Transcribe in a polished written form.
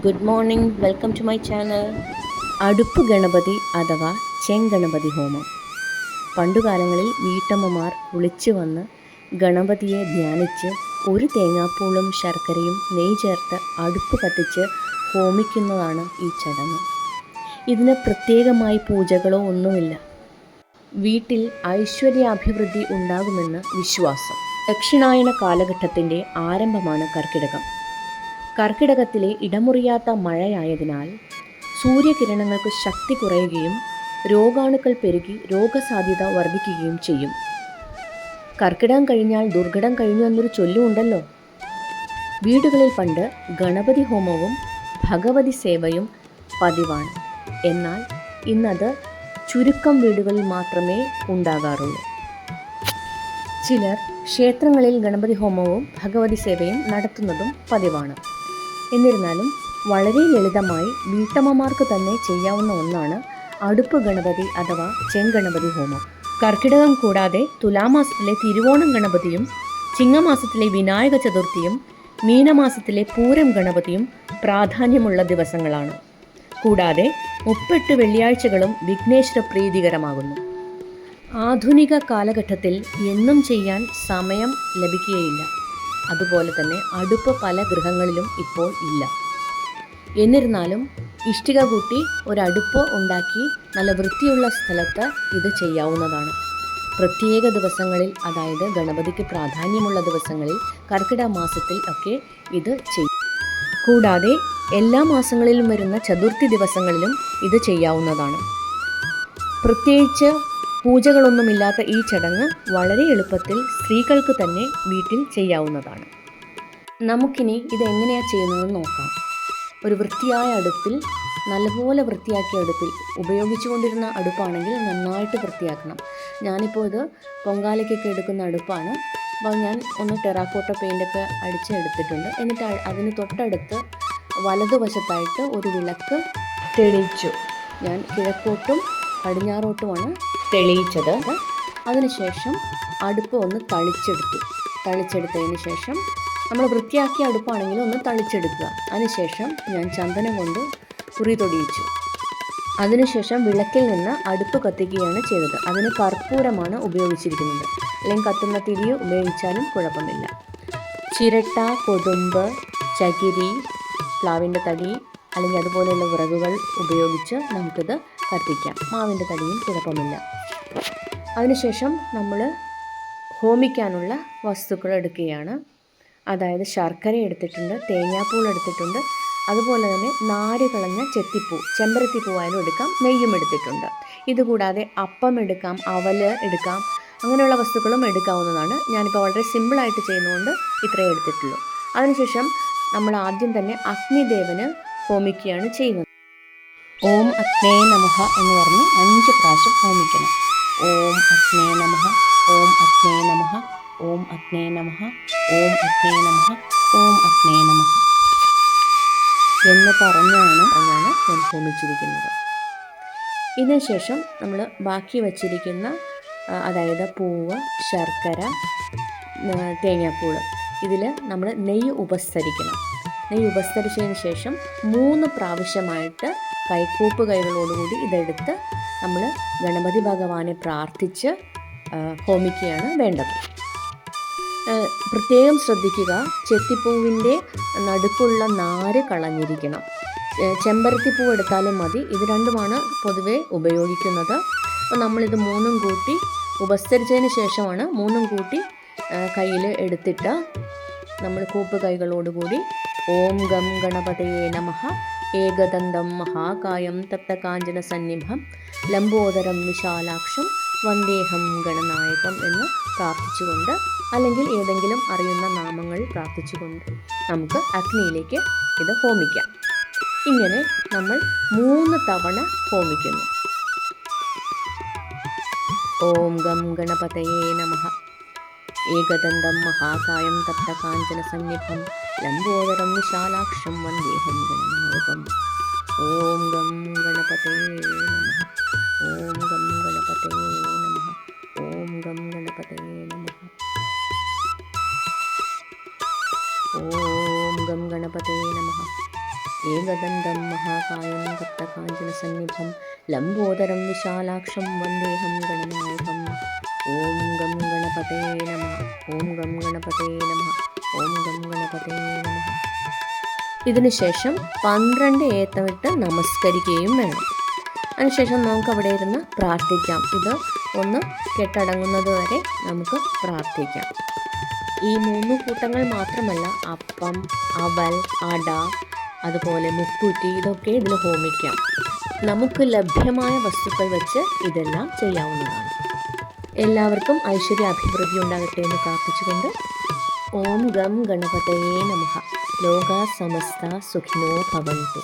Good morning, welcome to my channel. അടുപ്പ് ഗണപതി അഥവാ ചെങ്കണപതി ഹോമം. പണ്ടുകാലങ്ങളിൽ വീട്ടമ്മമാർ കുളിച്ചു വന്ന് ഗണപതിയെ ധ്യാനിച്ച് ഒരു തേങ്ങാപ്പൂളും ശർക്കരയും നെയ്യ് ചേർത്ത് അടുപ്പ് കത്തിച്ച് ഹോമിക്കുന്നതാണ് ഈ ചടങ്ങ്. ഇതിന് പ്രത്യേകമായി പൂജകളോ ഒന്നുമില്ല. വീട്ടിൽ ഐശ്വര്യാഭിവൃദ്ധി ഉണ്ടാകുമെന്ന് വിശ്വാസം. ദക്ഷിണായന കാലഘട്ടത്തിൻ്റെ ആരംഭമാണ് കർക്കിടകം. കർക്കിടകത്തിലെ ഇടമുറിയാത്ത മഴയായതിനാൽ സൂര്യകിരണങ്ങൾക്ക് ശക്തി കുറയുകയും രോഗാണുക്കൾ പെരുകി രോഗസാധ്യത വർദ്ധിക്കുകയും ചെയ്യും. കർക്കിടകം കഴിഞ്ഞാൽ ദുർഘടം കഴിഞ്ഞു എന്നൊരു ചൊല്ലുമുണ്ടല്ലോ. വീടുകളിൽ പണ്ട് ഗണപതി ഹോമവും ഭഗവതി സേവയും പതിവാണ്. എന്നാൽ ഇന്നത് ചുരുക്കം വീടുകളിൽ മാത്രമേ ഉണ്ടാകാറുള്ളൂ. ചിലർ ക്ഷേത്രങ്ങളിൽ ഗണപതി ഹോമവും ഭഗവതി സേവയും നടത്തുന്നതും പതിവാണ്. എന്നിരുന്നാലും വളരെ ലളിതമായി വീട്ടമ്മമാർക്ക് തന്നെ ചെയ്യാവുന്ന ഒന്നാണ് അടുപ്പ് ഗണപതി അഥവാ ചെങ്കണപതി ഹോമം. കർക്കിടകം കൂടാതെ തുലാമാസത്തിലെ തിരുവോണം ഗണപതിയും ചിങ്ങമാസത്തിലെ വിനായക ചതുർത്ഥിയും മീനമാസത്തിലെ പൂരം ഗണപതിയും പ്രാധാന്യമുള്ള ദിവസങ്ങളാണ്. കൂടാതെ 38 വെള്ളിയാഴ്ചകളും വിഘ്നേശ്വര പ്രീതികരമാകുന്നു. ആധുനിക കാലഘട്ടത്തിൽ എന്നും ചെയ്യാൻ സമയം ലഭിക്കുകയില്ല. അതുപോലെ തന്നെ അടുപ്പ് പല ഗൃഹങ്ങളിലും ഇപ്പോൾ ഇല്ല. എന്നിരുന്നാലും ഇഷ്ടിക കൂട്ടി ഒരടുപ്പ് ഉണ്ടാക്കി നല്ല വൃത്തിയുള്ള സ്ഥലത്ത് ഇത് ചെയ്യാവുന്നതാണ്. പ്രത്യേക ദിവസങ്ങളിൽ, അതായത് ഗണപതിക്ക് പ്രാധാന്യമുള്ള ദിവസങ്ങളിൽ, കർക്കിടക മാസത്തിൽ ഒക്കെ ഇത് ചെയ്യും. കൂടാതെ എല്ലാ മാസങ്ങളിലും വരുന്ന ചതുർത്ഥി ദിവസങ്ങളിലും ഇത് ചെയ്യാവുന്നതാണ്. പ്രത്യേകിച്ച് പൂജകളൊന്നുമില്ലാത്ത ഈ ചടങ്ങ് വളരെ എളുപ്പത്തിൽ സ്ത്രീകൾക്ക് തന്നെ വീട്ടിൽ ചെയ്യാവുന്നതാണ്. നമുക്കിനി ഇതെങ്ങനെയാണ് ചെയ്യുന്നതെന്ന് നോക്കാം. ഒരു വൃത്തിയായ അടുപ്പിൽ, നല്ലപോലെ വൃത്തിയാക്കിയ അടുപ്പിൽ, ഉപയോഗിച്ചുകൊണ്ടിരുന്ന അടുപ്പാണെങ്കിൽ നന്നായിട്ട് വൃത്തിയാക്കണം. ഞാനിപ്പോൾ ഇത് പൊങ്കാലയ്ക്കൊക്കെ എടുക്കുന്ന അടുപ്പാണ്. അപ്പോൾ ഞാൻ ഒന്ന് ടെറാക്കോട്ട പെയിൻ്റൊക്കെ അടിച്ചെടുത്തിട്ടുണ്ട്. എന്നിട്ട് അതിന് തൊട്ടടുത്ത് വലതുവശത്തായിട്ട് ഒരു വിളക്ക് തെളിയിച്ചു. ഞാൻ കിഴക്കോട്ടും പടിഞ്ഞാറോട്ടുമാണ് തെളിയിച്ചത്. അതിനുശേഷം അടുപ്പ് ഒന്ന് തളിച്ചെടുത്തതിന് ശേഷം, നമ്മൾ വൃത്തിയാക്കിയ അടുപ്പാണെങ്കിൽ ഒന്ന് തളിച്ചെടുക്കുക. അതിനുശേഷം ഞാൻ ചന്ദനം കൊണ്ട് കുറി തൊടിയിച്ചു. അതിനുശേഷം വിളക്കിൽ നിന്ന് അടുപ്പ് കത്തിക്കുകയാണ് ചെയ്തത്. അതിന് കർപ്പൂരമാണ് ഉപയോഗിച്ചിരിക്കുന്നത്. അല്ലെങ്കിൽ കത്തുന്ന തിരി ഉപയോഗിച്ചാലും കുഴപ്പമില്ല. ചിരട്ട, കൊതുമ്പ്, ചകിരി, പ്ലാവിൻ്റെ തടി അല്ലെങ്കിൽ അതുപോലെയുള്ള വിറകുകൾ ഉപയോഗിച്ച് നമുക്കിത് കത്തിക്കാം. മാവിൻ്റെ തടിയും കുഴപ്പമില്ല. അതിനുശേഷം നമ്മൾ ഹോമിക്കാനുള്ള വസ്തുക്കൾ എടുക്കുകയാണ്. അതായത് ശർക്കര എടുത്തിട്ടുണ്ട്, തേങ്ങാപ്പൂൾ എടുത്തിട്ടുണ്ട്, അതുപോലെ തന്നെ നാര് കളഞ്ഞ ചെമ്പരത്തിപ്പൂവായാലും എടുക്കാം, നെയ്യും എടുത്തിട്ടുണ്ട്. ഇതുകൂടാതെ അപ്പം എടുക്കാം, അവല് എടുക്കാം, അങ്ങനെയുള്ള വസ്തുക്കളും എടുക്കാവുന്നതാണ്. ഞാനിപ്പോൾ വളരെ സിമ്പിളായിട്ട് ചെയ്യുന്നതുകൊണ്ട് ഇത്രയേ എടുത്തിട്ടുള്ളൂ. അതിനുശേഷം നമ്മൾ ആദ്യം തന്നെ അഗ്നിദേവന് ഹോമിക്കുകയാണ് ചെയ്യുന്നത്. ഓം അഗ്നേ നമഃ എന്ന് പറഞ്ഞ് 5 പ്രാവശ്യം ഹോമിക്കണം. ഓം അഗ്നേ നമഃ, ഓം അഗ്നേ നമഃ, ഓം അഗ്നേ നമഃ, ഓം അഗ്നേ നമഃ, ഓം അഗ്നേ നമഃ എന്ന് പറഞ്ഞാണ് ഞാൻ ഹോമിച്ചിരിക്കുന്നത്. ഇതിനുശേഷം നമ്മൾ ബാക്കി വച്ചിരിക്കുന്ന, അതായത് പൂവ്, ശർക്കര, തേങ്ങാപ്പൂള്, ഇതിൽ നമ്മൾ നെയ്യ് ഉപസ്തരിക്കണം. നെയ്യ് ഉപസ്തരിച്ചതിന് ശേഷം 3 പ്രാവശ്യമായിട്ട് കൈകൂപ്പ് കൈകളോടുകൂടി ഇതെടുത്ത് നമ്മൾ ഗണപതി ഭഗവാനെ പ്രാർത്ഥിച്ച് ഹോമിക്കുകയാണ് വേണ്ടത്. പ്രത്യേകം ശ്രദ്ധിക്കുക, ചെത്തിപ്പൂവിൻ്റെ നടുക്കുള്ള നാര് കളഞ്ഞിരിക്കണം. ചെമ്പരത്തിപ്പൂ എടുത്താലും മതി. ഇത് രണ്ടുമാണ് പൊതുവെ ഉപയോഗിക്കുന്നത്. അപ്പോൾ നമ്മളിത് 3 കൂട്ടി ഉപസ്തരിച്ചതിന് ശേഷമാണ് 3 കൂട്ടി കയ്യിൽ എടുത്തിട്ട് നമ്മൾ കൂപ്പ് കൈകളോടുകൂടി ഓം ഗം ഗണപതയേ നമഃ ഏകദന്തം മഹാകായം തപ്തകാഞ്ചന സന്നിഭം ലംബോദരം വിശാലാക്ഷം വന്ദേഹം ഗണനായകം എന്ന് പ്രാർത്ഥിച്ചുകൊണ്ട്, അല്ലെങ്കിൽ ഏതെങ്കിലും അറിയുന്ന നാമങ്ങൾ പ്രാർത്ഥിച്ചുകൊണ്ട് നമുക്ക് അഗ്നിയിലേക്ക് ഇത് ഹോമിക്കാം. ഇങ്ങനെ നമ്മൾ 3 തവണ ഹോമിക്കുന്നു. ഓം ഗം ഗണപതയേ നമഃ ഏകദന്തം മഹാകായം തപ്തകാഞ്ചന സന്നിഭം ലംബോദരം വിശാലാക്ഷം വന്ദേഹം ഗണനായകം. ഓം ഗം ഗണപതയേ നമഃ, ഓം ഗം ഗണപതയേ നമഃ, ഓം ഗം ഗണപതയേ നമഃ, ഓം ഗം ഗണപതയേ നമഃ, ഏകദന്തം മഹാകായം തപ്തകാഞ്ചനസന്നിഭം ലംബോദരം വിശാലാക്ഷം വന്ദേഹം ഗണനായകം. ഓം ഗം ഗണപതേ നമഃ. ഓം ഗം ഗണപതേ നമഃ. ഓം ഗം ഗണപതേ നമഃ. ഇതിനുശേഷം 12 ഏത്തമിട്ട് നമസ്കരിക്കുകയും വേണം. അതിനുശേഷം നമുക്ക് അവിടെ ഇരുന്ന് പ്രാർത്ഥിക്കാം. ഇത് ഒന്ന് കെട്ടടങ്ങുന്നത് വരെ നമുക്ക് പ്രാർത്ഥിക്കാം. ഈ 3 കൂട്ടങ്ങൾ മാത്രമല്ല, അപ്പം, അവൽ, അട, അതുപോലെ മുക്കുറ്റി, ഇതൊക്കെ ഇതിൽ ഹോമിക്കാം. നമുക്ക് ലഭ്യമായ വസ്തുക്കൾ വെച്ച് ഇതെല്ലാം ചെയ്യാവുന്നതാണ്. എല്ലാവർക്കും ഐശ്വര്യ അഭിവൃദ്ധി ഉണ്ടാകട്ടെ എന്ന് പ്രാർത്ഥിച്ചുകൊണ്ട് ഓം ഗം ഗണപതയേ നമഃ. ലോകാ സമസ്ത സുഖിനോ ഭവന്തു.